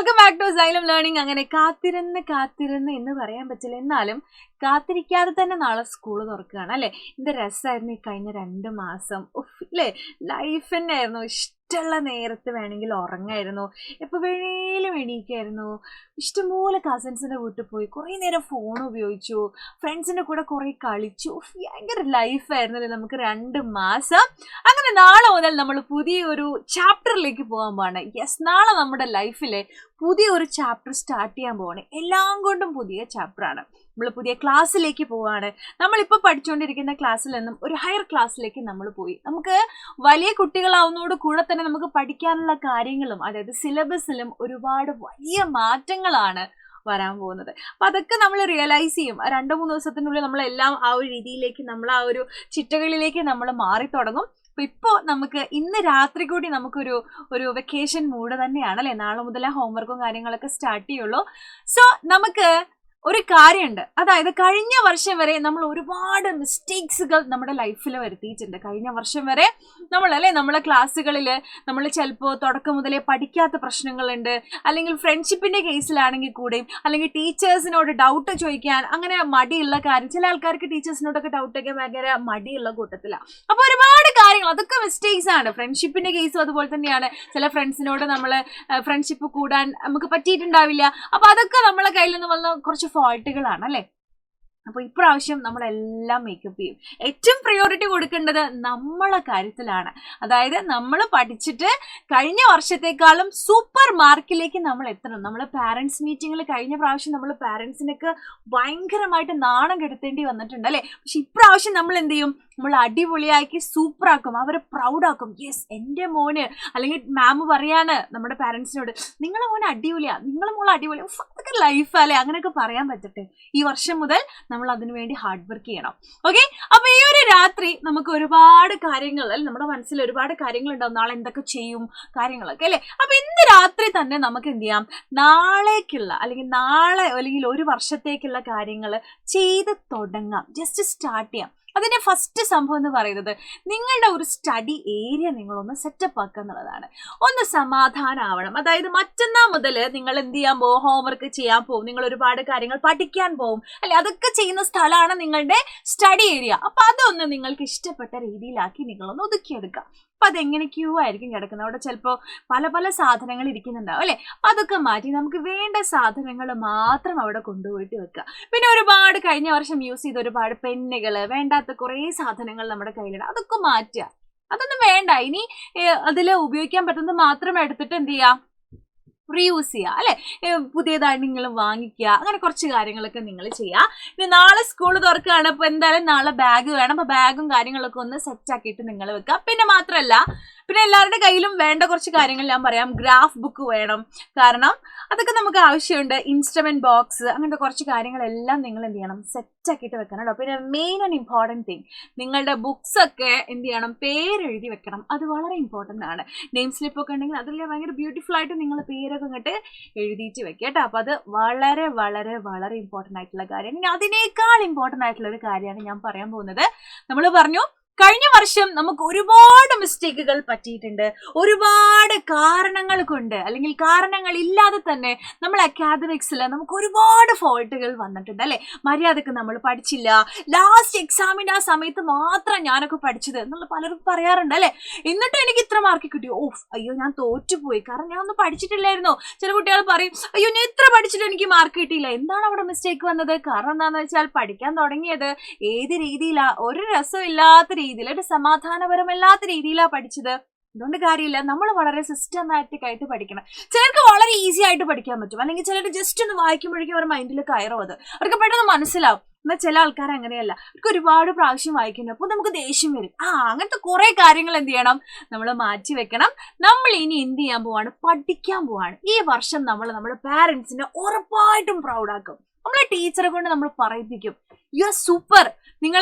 Welcome back to Xylem learning. അങ്ങനെ കാത്തിരുന്ന് എന്ന് പറയാൻ പറ്റില്ല, എന്നാലും കാത്തിരിക്കാതെ തന്നെ നാളെ സ്കൂൾ തുറക്കുകയാണ് അല്ലേ. എന്ത് രസമായിരുന്നു ഈ കഴിഞ്ഞ 2 മാസം. അല്ലേ, ലൈഫ് തന്നെ ആയിരുന്നു. ഇഷ്ടമുള്ള നേരത്ത് വേണമെങ്കിൽ ഉറങ്ങായിരുന്നു, എപ്പോൾ വേണേലും എണീക്കായിരുന്നു. ഇഷ്ടംപോലെ കസിൻസിൻ്റെ വീട്ടിൽ പോയി കുറേ നേരം ഫോൺ ഉപയോഗിച്ചു, ഫ്രണ്ട്സിൻ്റെ കൂടെ കുറേ കളിച്ചു. ഭയങ്കര ലൈഫായിരുന്നല്ലേ നമുക്ക് 2 മാസം. അങ്ങനെ നാളെ മുതൽ നമ്മൾ പുതിയൊരു ചാപ്റ്ററിലേക്ക് പോകാൻ പോവാണ്. യെസ്, നാളെ നമ്മുടെ ലൈഫിലെ പുതിയൊരു ചാപ്റ്റർ സ്റ്റാർട്ട് ചെയ്യാൻ പോവാണ്. എല്ലാം കൊണ്ടും പുതിയ ചാപ്റ്ററാണ്. നമ്മൾ പുതിയ ക്ലാസ്സിലേക്ക് പോവാണ്. നമ്മളിപ്പോൾ പഠിച്ചുകൊണ്ടിരിക്കുന്ന ക്ലാസ്സിൽ നിന്നും ഒരു ഹയർ ക്ലാസ്സിലേക്ക് നമ്മൾ പോയി. നമുക്ക് വലിയ കുട്ടികളാവുന്നതോട് കൂടെ തന്നെ നമുക്ക് പഠിക്കാനുള്ള കാര്യങ്ങളും, അതായത് സിലബസിലും ഒരുപാട് വലിയ മാറ്റങ്ങളാണ് വരാൻ പോകുന്നത്. അപ്പം അതൊക്കെ നമ്മൾ റിയലൈസ് ചെയ്യും. 2-3 ദിവസത്തിനുള്ളിൽ നമ്മളെല്ലാം ആ ഒരു രീതിയിലേക്ക്, നമ്മൾ ആ ഒരു ചിട്ടകളിലേക്ക് നമ്മൾ മാറി തുടങ്ങും. അപ്പോൾ ഇപ്പോൾ നമുക്ക് ഇന്ന് രാത്രി കൂടി നമുക്കൊരു വെക്കേഷൻ മൂഡ് തന്നെയാണ് അല്ലേ. നാളെ മുതൽ ഹോംവർക്കും കാര്യങ്ങളൊക്കെ സ്റ്റാർട്ട് ചെയ്യുള്ളൂ. സോ നമുക്ക് ഒരു കാര്യമുണ്ട്, അതായത് കഴിഞ്ഞ വർഷം വരെ നമ്മൾ ഒരുപാട് മിസ്റ്റേക്സുകൾ നമ്മുടെ ലൈഫിൽ വരുത്തിയിട്ടുണ്ട്. കഴിഞ്ഞ വർഷം വരെ നമ്മളെ ക്ലാസ്സുകളിൽ നമ്മൾ ചിലപ്പോൾ തുടക്കം മുതലേ പഠിക്കാത്ത പ്രശ്നങ്ങളുണ്ട്, അല്ലെങ്കിൽ ഫ്രണ്ട്ഷിപ്പിൻ്റെ കേസിലാണെങ്കിൽ കൂടെയും, അല്ലെങ്കിൽ ടീച്ചേഴ്സിനോട് ഡൗട്ട് ചോദിക്കാൻ അങ്ങനെ മടിയുള്ള കാര്യം. ചില ആൾക്കാർക്ക് ടീച്ചേഴ്സിനോടൊക്കെ ഡൗട്ടൊക്കെ ഭയങ്കര മടിയുള്ള കൂട്ടത്തിലാണ്. അപ്പോൾ ഒരുപാട് കാര്യങ്ങൾ, അതൊക്കെ മിസ്റ്റേക്സ് ആണ്. ഫ്രണ്ട്ഷിപ്പിൻ്റെ കേസും അതുപോലെ തന്നെയാണ്. ചില ഫ്രണ്ട്സിനോട് നമ്മൾ ഫ്രണ്ട്ഷിപ്പ് കൂടാൻ നമുക്ക് പറ്റിയിട്ടുണ്ടാവില്ല. അപ്പോൾ അതൊക്കെ നമ്മളെ കയ്യിൽ നിന്ന് വന്ന കുറച്ച് ഫോൾട്ടുകളാണ് അല്ലേ. അപ്പോൾ ഇപ്രാവശ്യം നമ്മളെല്ലാം മേക്കപ്പ് ചെയ്യും. ഏറ്റവും പ്രയോറിറ്റി കൊടുക്കേണ്ടത് നമ്മളെ കാര്യത്തിലാണ്. അതായത് നമ്മൾ പഠിച്ചിട്ട് കഴിഞ്ഞ വർഷത്തെക്കാളും സൂപ്പർ മാർക്കിലേക്ക് നമ്മൾ എത്തണം. നമ്മൾ പാരൻസ് മീറ്റിങ്ങിൽ കഴിഞ്ഞ പ്രാവശ്യം നമ്മൾ പാരൻസിനൊക്കെ ഭയങ്കരമായിട്ട് നാണം കെടുത്തേണ്ടി വന്നിട്ടുണ്ട് അല്ലേ. പക്ഷെ ഇപ്രാവശ്യം നമ്മൾ എന്ത് ചെയ്യും, നമ്മൾ അടിപൊളിയാക്കി സൂപ്പറാക്കും, അവരെ പ്രൗഡാക്കും. യെസ്, എൻ്റെ മോന്, അല്ലെങ്കിൽ മാം പറയാണ് നമ്മുടെ പാരൻസിനോട്, നിങ്ങളെ മോന് അടിപൊളിയാ, നിങ്ങളെ മോളെ അടിപൊളിയാ, അതൊക്കെ ലൈഫല്ലേ, അങ്ങനെയൊക്കെ പറയാൻ പറ്റട്ടെ. ഈ വർഷം മുതൽ നമ്മൾ അതിനു വേണ്ടി ഹാർഡ് വർക്ക് ചെയ്യണം. ഓക്കെ, അപ്പൊ ഈ ഒരു രാത്രി നമുക്ക് ഒരുപാട് കാര്യങ്ങൾ അല്ലെ, നമ്മുടെ മനസ്സിൽ ഒരുപാട് കാര്യങ്ങൾ ഉണ്ടാവും. നാളെ എന്തൊക്കെ ചെയ്യും കാര്യങ്ങളൊക്കെ അല്ലേ. അപ്പൊ ഇന്ന് രാത്രി തന്നെ നമുക്ക് എന്ത് ചെയ്യാം, നാളേക്കുള്ള അല്ലെങ്കിൽ ഒരു വർഷത്തേക്കുള്ള കാര്യങ്ങൾ ചെയ്ത് തുടങ്ങാം. ജസ്റ്റ് സ്റ്റാർട്ട് ചെയ്യാം. അതിൻ്റെ ഫസ്റ്റ് സംഭവം എന്ന് പറയുന്നത്, നിങ്ങളുടെ ഒരു സ്റ്റഡി ഏരിയ നിങ്ങളൊന്ന് സെറ്റപ്പ് ആക്കുക എന്നുള്ളതാണ്. ഒന്ന് സമാധാനമാവണം. അതായത് മറ്റന്നാൾ മുതൽ നിങ്ങൾ എന്ത് ചെയ്യാൻ പോകും, ഹോംവർക്ക് ചെയ്യാൻ പോകും, നിങ്ങൾ ഒരുപാട് കാര്യങ്ങൾ പഠിക്കാൻ പോകും അല്ലെ. അതൊക്കെ ചെയ്യുന്ന സ്ഥലമാണ് നിങ്ങളുടെ സ്റ്റഡി ഏരിയ. അപ്പം അതൊന്ന് നിങ്ങൾക്ക് ഇഷ്ടപ്പെട്ട രീതിയിലാക്കി നിങ്ങളൊന്ന് ഒതുക്കിയെടുക്കുക. അപ്പം അതെങ്ങനെയൊക്കെയോ ആയിരിക്കും കിടക്കുന്നത്. അവിടെ ചിലപ്പോൾ പല സാധനങ്ങൾ ഇരിക്കുന്നുണ്ടാവും അല്ലേ. അപ്പം അതൊക്കെ മാറ്റി നമുക്ക് വേണ്ട സാധനങ്ങൾ മാത്രം അവിടെ കൊണ്ടുപോയിട്ട് വെക്കുക. പിന്നെ ഒരുപാട് കഴിഞ്ഞ വർഷം യൂസ് ചെയ്ത ഒരുപാട് പെന്നുകൾ, വേണ്ടാത്ത കുറേ സാധനങ്ങൾ നമ്മുടെ കയ്യിലുണ്ട്, അതൊക്കെ മാറ്റുക. അതൊന്നും വേണ്ട. ഇനി അതിൽ ഉപയോഗിക്കാൻ പറ്റുന്നത് മാത്രം എടുത്തിട്ട് എന്ത് ചെയ്യുക, റീയൂസ് ചെയ്യുക അല്ലേ. പുതിയതായിട്ട് നിങ്ങൾ വാങ്ങിക്കുക. അങ്ങനെ കുറച്ച് കാര്യങ്ങളൊക്കെ നിങ്ങൾ ചെയ്യുക. ഇനി നാളെ സ്കൂൾ തുറക്കുകയാണ്. അപ്പോൾ എന്തായാലും നാളെ ബാഗ് വേണം. അപ്പോൾ ബാഗും കാര്യങ്ങളൊക്കെ ഒന്ന് സെറ്റാക്കിയിട്ട് നിങ്ങൾ വെക്കുക. പിന്നെ മാത്രമല്ല, പിന്നെ എല്ലാവരുടെ കയ്യിലും വേണ്ട കുറച്ച് കാര്യങ്ങൾ ഞാൻ പറയാം. ഗ്രാഫ് ബുക്ക് വേണം, കാരണം അതൊക്കെ നമുക്ക് ആവശ്യമുണ്ട്. ഇൻസ്ട്രുമെന്റ് ബോക്സ്, അങ്ങനത്തെ കുറച്ച് കാര്യങ്ങളെല്ലാം നിങ്ങൾ എന്ത് ചെയ്യണം, സെറ്റാക്കിയിട്ട് വെക്കണം കേട്ടോ. പിന്നെ മെയിൻ ആൻഡ് ഇമ്പോർട്ടൻറ്റ് തിങ്, നിങ്ങളുടെ ബുക്സ് ഒക്കെ എന്ത് ചെയ്യണം, പേരെഴുതി വെക്കണം. അത് വളരെ ഇമ്പോർട്ടൻ്റ് ആണ്. നെയിം സ്ലിപ്പൊക്കെ ഉണ്ടെങ്കിൽ അതിൽ ഭയങ്കര ബ്യൂട്ടിഫുൾ ആയിട്ട് നിങ്ങൾ പേരൊക്കെ ഇങ്ങോട്ട് എഴുതിയിട്ട് വെക്കുക കേട്ടോ. അപ്പോൾ അത് വളരെ വളരെ വളരെ ഇമ്പോർട്ടൻ്റ് ആയിട്ടുള്ള കാര്യമാണ്. ഇനി അതിനേക്കാൾ ഇമ്പോർട്ടൻ്റ് ആയിട്ടുള്ള ഒരു കാര്യമാണ് ഞാൻ പറയാൻ പോകുന്നത്. നമ്മൾ പറഞ്ഞു കഴിഞ്ഞ വർഷം നമുക്ക് ഒരുപാട് മിസ്റ്റേക്കുകൾ പറ്റിയിട്ടുണ്ട്. ഒരുപാട് കാരണങ്ങൾ കൊണ്ട്, അല്ലെങ്കിൽ കാരണങ്ങൾ ഇല്ലാതെ തന്നെ നമ്മൾ അക്കാദമിക്സിൽ നമുക്ക് ഒരുപാട് ഫോൾട്ടുകൾ വന്നിട്ടുണ്ട് അല്ലേ. മര്യാദക്ക് നമ്മൾ പഠിച്ചില്ല, ലാസ്റ്റ് എക്സാമിൻ്റെ ആ സമയത്ത് മാത്രം ഞാനൊക്കെ പഠിച്ചത് എന്നുള്ള പലരും പറയാറുണ്ട് അല്ലേ. എന്നിട്ട് എനിക്ക് ഇത്ര മാർക്ക് കിട്ടിയോ, അയ്യോ ഞാൻ തോറ്റുപോയി, കാരണം ഞാൻ ഒന്നും പഠിച്ചിട്ടില്ലായിരുന്നു. ചില കുട്ടികൾ പറയും, അയ്യോ ഞാൻ ഇത്ര പഠിച്ചിട്ട് എനിക്ക് മാർക്ക് കിട്ടിയില്ല. എന്താണ് അവിടെ മിസ്റ്റേക്ക് വന്നത്? കാരണം എന്താണെന്ന് വെച്ചാൽ പഠിക്കാൻ തുടങ്ങിയത് ഏത് രീതിയിലാണ്, ഒരു രസമില്ലാത്ത രീതിയിൽ, ഒരു സമാധാനപരമല്ലാത്ത രീതിയിലാണ് പഠിച്ചത്. അതുകൊണ്ട് കാര്യമില്ല, നമ്മൾ വളരെ സിസ്റ്റമാറ്റിക് ആയിട്ട് പഠിക്കണം. ചിലർക്ക് വളരെ ഈസി ആയിട്ട് പഠിക്കാൻ പറ്റും, അല്ലെങ്കിൽ ചിലർ ജസ്റ്റ് ഒന്ന് വായിക്കുമ്പോഴേക്കും അവരുടെ മൈൻഡിൽ കയറും, അവർക്ക് പെട്ടെന്ന് മനസ്സിലാവും. എന്നാൽ ചില ആൾക്കാർ അങ്ങനെയല്ല, അവർക്ക് ഒരുപാട് പ്രാവശ്യം വായിക്കുന്നു, അപ്പോൾ നമുക്ക് ദേഷ്യം വരും. അങ്ങനത്തെ കുറേ കാര്യങ്ങൾ എന്ത് ചെയ്യണം, നമ്മൾ മാറ്റി വെക്കണം. നമ്മൾ ഇനി എന്ത് ചെയ്യാൻ പോവാണ്, പഠിക്കാൻ പോവാണ്. ഈ വർഷം നമ്മൾ നമ്മുടെ പാരൻസിനെ ഉറപ്പായിട്ടും പ്രൗഡാക്കും. നമ്മളെ ടീച്ചറെ കൊണ്ട് നമ്മൾ പറയിപ്പിക്കും, യു ആർ സൂപ്പർ.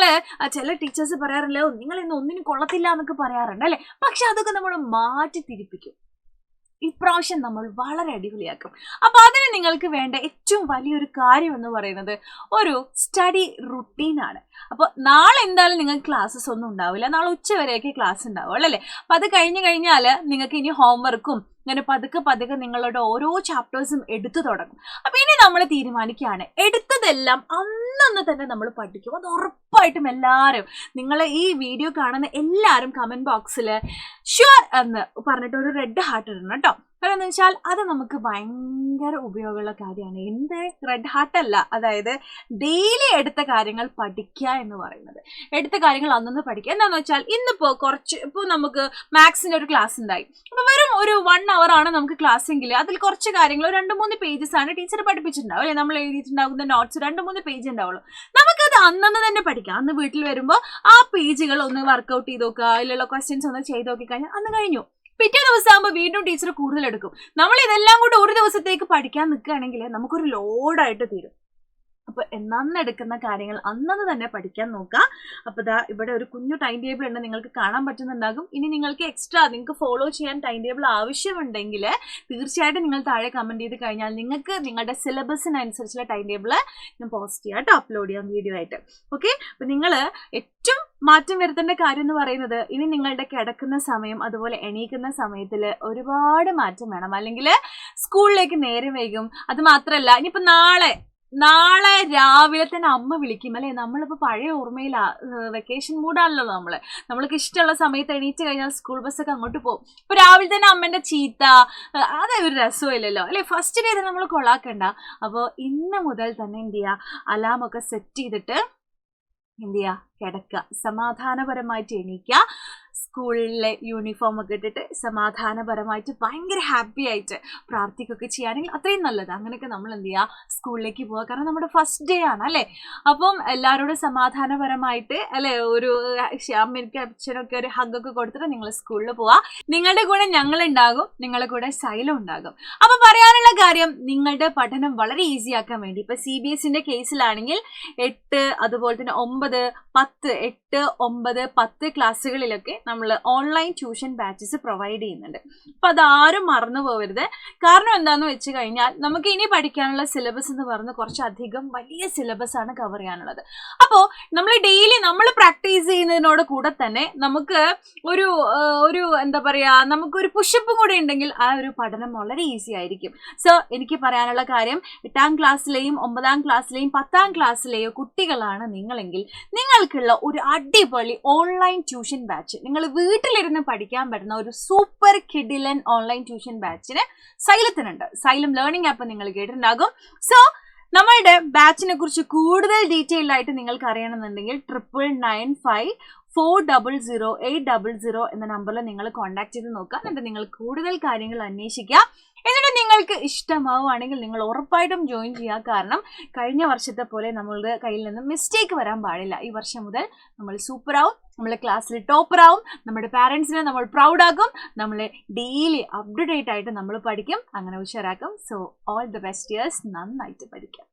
ചില ടീച്ചേഴ്സ് പറയാറില്ല, നിങ്ങൾ ഇന്ന് ഒന്നിനും കൊള്ളത്തില്ല എന്നൊക്കെ പറയാറുണ്ട് അല്ലേ. പക്ഷെ അതൊക്കെ നമ്മൾ മാറ്റി തിരിപ്പിക്കും. ഇപ്രാവശ്യം നമ്മൾ വളരെ അടിപൊളിയാക്കും. അപ്പോൾ അതിന് നിങ്ങൾക്ക് വേണ്ട ഏറ്റവും വലിയൊരു കാര്യം എന്ന് പറയുന്നത് ഒരു സ്റ്റഡി റുട്ടീനാണ്. അപ്പോൾ നാളെ എന്തായാലും നിങ്ങൾക്ക് ക്ലാസ്സസ് ഒന്നും ഉണ്ടാവില്ല. നാളെ ഉച്ച വരെയൊക്കെ ക്ലാസ് ഉണ്ടാവുള്ളൂ അല്ലേ. അപ്പോൾ അത് കഴിഞ്ഞാൽ നിങ്ങൾക്ക് ഇനി ഹോംവർക്കും ഇങ്ങനെ പതുക്കെ പതുക്കെ നിങ്ങളുടെ ഓരോ ചാപ്റ്റേഴ്സും എടുത്തു തുടങ്ങും. അപ്പൊ ഇനി നമ്മൾ തീരുമാനിക്കുകയാണ്, എടുത്തതെല്ലാം അന്നന്ന് തന്നെ നമ്മൾ പഠിക്കും. അത് ഉറപ്പായിട്ടും എല്ലാവരും, നിങ്ങൾ ഈ വീഡിയോ കാണുന്ന എല്ലാവരും കമന്റ് ബോക്സിൽ ഷുവർ എന്ന് പറഞ്ഞിട്ട് ഒരു റെഡ് ഹാർട്ട് ഇടണം കേട്ടോ. കാരണം എന്ന് വെച്ചാൽ അത് നമുക്ക് ഭയങ്കര ഉപയോഗമുള്ള കാര്യമാണ്. എന്ത് റെഡ് ഹാർട്ട് അല്ല, അതായത് ഡെയിലി എടുത്ത കാര്യങ്ങൾ പഠിക്കുക എന്ന് പറയുന്നത്. എടുത്ത കാര്യങ്ങൾ അന്നൊന്ന് പഠിക്കുക. എന്താണെന്ന് വെച്ചാൽ ഇപ്പോൾ നമുക്ക് മാത്സിൻ്റെ ഒരു ക്ലാസ് ഉണ്ടായി. അപ്പോൾ വെറും ഒരു 1 hour ആണ് നമുക്ക് ക്ലാസ് എങ്കിൽ അതിൽ കുറച്ച് കാര്യങ്ങൾ 2-3 pages ആണ് ടീച്ചർ പഠിപ്പിച്ചിട്ടുണ്ടാവും അല്ലെ. നമ്മൾ എഴുതിയിട്ടുണ്ടാകുന്ന നോട്ട്സ് 2-3 പേജ് ഉണ്ടാവുള്ളൂ. നമുക്കത് അന്നന്ന് തന്നെ പഠിക്കാം. അന്ന് വീട്ടിൽ വരുമ്പോൾ ആ പേജുകൾ ഒന്ന് വർക്കൗട്ട് ചെയ്ത് നോക്കുക, അതിലുള്ള ക്വസ്റ്റ്യൻസ് ഒന്ന് ചെയ്ത് നോക്കി കഴിഞ്ഞാൽ അന്ന് കഴിഞ്ഞു. പിറ്റേ ദിവസം ആകുമ്പോൾ വീണ്ടും ടീച്ചർ കൂടുതൽ എടുക്കും. നമ്മൾ ഇതെല്ലാം കൂടെ ഒരു ദിവസത്തേക്ക് പഠിക്കാൻ നിൽക്കുകയാണെങ്കിൽ നമുക്കൊരു ലോഡായിട്ട് തീരും. അപ്പോൾ അന്നെടുക്കുന്ന കാര്യങ്ങൾ അന്നന്ന് തന്നെ പഠിക്കാൻ നോക്കുക. അപ്പോൾ ദാ ഇവിടെ ഒരു കുഞ്ഞു ടൈം ടേബിൾ ഉണ്ട്, നിങ്ങൾക്ക് കാണാൻ പറ്റുന്നുണ്ടാകും. ഇനി നിങ്ങൾക്ക് എക്സ്ട്രാ നിങ്ങൾക്ക് ഫോളോ ചെയ്യാൻ ടൈം ടേബിൾ ആവശ്യമുണ്ടെങ്കിൽ തീർച്ചയായിട്ടും നിങ്ങൾ താഴെ കമൻറ്റ് ചെയ്ത് കഴിഞ്ഞാൽ നിങ്ങൾക്ക് നിങ്ങളുടെ സിലബസിനനുസരിച്ചുള്ള ടൈം ടേബിൾ ഞാൻ പോസ്റ്റ് ചെയ്യാം കേട്ടോ, അപ്ലോഡ് ചെയ്യാം വീഡിയോ ആയിട്ട്. ഓക്കെ, അപ്പോൾ നിങ്ങൾ ഏറ്റവും മാറ്റം വരുത്തേണ്ട കാര്യം എന്ന് പറയുന്നത് ഇനി നിങ്ങളുടെ കിടക്കുന്ന സമയം അതുപോലെ എണീക്കുന്ന സമയത്തിൽ ഒരുപാട് മാറ്റം വേണം, അല്ലെങ്കിൽ സ്കൂളിലേക്ക് നേരം വൈകും. അത് മാത്രമല്ല, ഇനിയിപ്പോൾ നാളെ രാവിലെ തന്നെ അമ്മ വിളിക്കും അല്ലേ. നമ്മളിപ്പോൾ പഴയ ഓർമ്മയിലാ, വെക്കേഷൻ മൂഡാണല്ലോ നമ്മൾക്ക് ഇഷ്ടമുള്ള സമയത്ത് എണീറ്റ് കഴിഞ്ഞാൽ സ്കൂൾ ബസ്സൊക്കെ അങ്ങോട്ട് പോകും. ഇപ്പോൾ രാവിലെ തന്നെ അമ്മേൻ്റെ ചീത്ത, അതൊരു രസമില്ലല്ലോ അല്ലേ. ഫസ്റ്റ് ഡേ തന്നെ നമ്മൾ കൊള്ളാക്കണ്ട. അപ്പോൾ ഇന്ന് മുതൽ തന്നെ എന്ത് ചെയ്യുക, അലാമൊക്കെ സെറ്റ് ചെയ്തിട്ട് എന്ത് ചെയ്യുക, കിടക്കുക, സമാധാനപരമായിട്ട് എണീക്കുക, സ്കൂളിലെ യൂണിഫോം ഒക്കെ ഇട്ടിട്ട് സമാധാനപരമായിട്ട് ഭയങ്കര ഹാപ്പി ആയിട്ട് പ്രാർത്ഥിക്കുകയൊക്കെ ചെയ്യുകയാണെങ്കിൽ അത്രയും നല്ലത്. അങ്ങനെയൊക്കെ നമ്മൾ എന്ത് ചെയ്യുക, സ്കൂളിലേക്ക് പോവുക. കാരണം നമ്മുടെ ഫസ്റ്റ് ഡേ ആണ് അല്ലേ. അപ്പം എല്ലാവരോടും സമാധാനപരമായിട്ട് അല്ലേ, ഒരു അമ്മയ്ക്ക് അച്ഛനൊക്കെ ഒരു ഹഗ്ഗൊക്കെ കൊടുത്തിട്ട് നിങ്ങൾ സ്കൂളിൽ പോവുക. നിങ്ങളുടെ കൂടെ ഞങ്ങളുണ്ടാകും, നിങ്ങളുടെ കൂടെ ശൈലം ഉണ്ടാകും. അപ്പം പറയാനുള്ള കാര്യം, നിങ്ങളുടെ പഠനം വളരെ ഈസി ആക്കാൻ വേണ്ടി ഇപ്പോൾ CBSE കേസിലാണെങ്കിൽ 8 അതുപോലെ തന്നെ 9, 10, 8, 9, 10 ക്ലാസ്സുകളിലൊക്കെ നമ്മൾ ഓൺലൈൻ ട്യൂഷൻ ബാച്ചസ് പ്രൊവൈഡ് ചെയ്യുന്നുണ്ട്. അപ്പം അതാരും മറന്നു പോകരുത്. കാരണം എന്താണെന്ന് വെച്ച് കഴിഞ്ഞാൽ നമുക്ക് ഇനി പഠിക്കാനുള്ള സിലബസ് എന്ന് പറഞ്ഞ് കുറച്ചധികം വലിയ സിലബസ് ആണ് കവർ ചെയ്യാനുള്ളത്. അപ്പോൾ നമ്മൾ ഡെയിലി നമ്മൾ പ്രാക്ടീസ് ചെയ്യുന്നതിനോട് കൂടെ തന്നെ നമുക്ക് ഒരു എന്താ പറയുക, നമുക്കൊരു പുഷപ്പും കൂടെ ഉണ്ടെങ്കിൽ ആ ഒരു പഠനം വളരെ ഈസി ആയിരിക്കും. സോ എനിക്ക് പറയാനുള്ള കാര്യം, 8ാം ക്ലാസ്സിലെയും 9ാം ക്ലാസ്സിലെയും 10ാം ക്ലാസ്സിലെയോ കുട്ടികളാണ് നിങ്ങളെങ്കിൽ നിങ്ങൾക്കുള്ള ഒരു അടിപൊളി ഓൺലൈൻ ട്യൂഷൻ ബാച്ച്, നിങ്ങൾ വീട്ടിലിരുന്ന് പഠിക്കാൻ പറ്റുന്ന ഒരു സൂപ്പർ കിഡിലൻ ഓൺലൈൻ ട്യൂഷൻ ബാച്ചിന് സൈലത്തിനുണ്ട്. സൈലം ലേണിംഗ് ആപ്പ് നിങ്ങൾ കേട്ടിട്ടുണ്ടാകും. സോ നമ്മളുടെ ബാച്ചിനെ കുറിച്ച് കൂടുതൽ ഡീറ്റെയിൽഡ് ആയിട്ട് നിങ്ങൾക്ക് അറിയണമെന്നുണ്ടെങ്കിൽ 9994000800 എന്ന നമ്പറിൽ നിങ്ങൾ കോൺടാക്ട് ചെയ്ത് നോക്കുക. എന്നിട്ട് നിങ്ങൾ കൂടുതൽ കാര്യങ്ങൾ അന്വേഷിക്കുക. എന്നിട്ട് നിങ്ങൾക്ക് ഇഷ്ടമാവുകയാണെങ്കിൽ നിങ്ങൾ ഉറപ്പായിട്ടും ജോയിൻ ചെയ്യുക. കാരണം കഴിഞ്ഞ വർഷത്തെ പോലെ നമ്മളുടെ കയ്യിൽ നിന്ന് മിസ്റ്റേക്ക് വരാൻ പാടില്ല. ഈ വർഷം മുതൽ നമ്മൾ സൂപ്പറാവും, നമ്മൾ ക്ലാസ്സിൽ ടോപ്പറാവും, നമ്മുടെ പാരൻസിനെ നമ്മൾ പ്രൗഡാക്കും, നമ്മൾ ഡെയിലി അപ്ഡേറ്റ് ആയിട്ട് നമ്മൾ പഠിക്കും, അങ്ങനെ ഉഷാറാക്കും. So all the best years, നന്നായിട്ട് പഠിക്കാം.